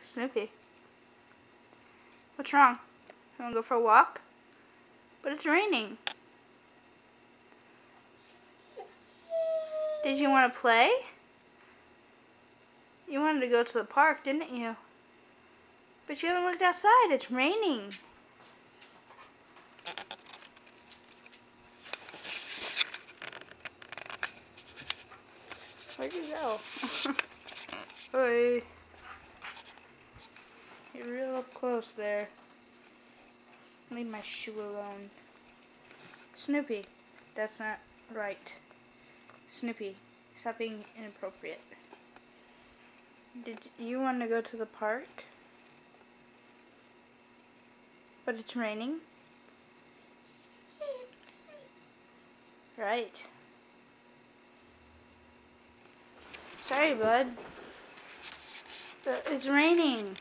Snoopy. What's wrong? You wanna go for a walk? But it's raining. Did you want to play? You wanted to go to the park, didn't you? But you haven't looked outside. It's raining. Where'd you go? Hey. You're real up close there. Leave my shoe alone. Snoopy, that's not right. Snoopy, stop being inappropriate. Did you want to go to the park? But it's raining? Right. Sorry, bud. But it's raining.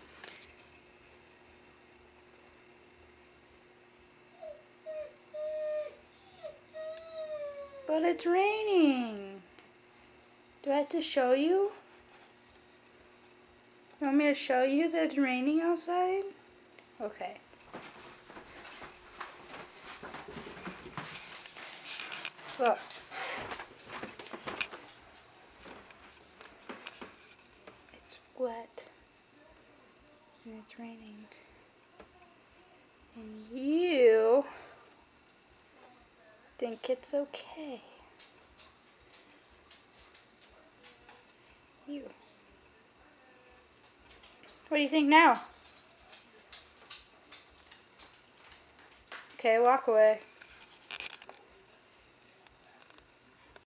But it's raining. Do I have to show you? You want me to show you that it's raining outside? Okay. Look. It's wet. And it's raining. And you think it's okay. You. What do you think now? Okay, walk away.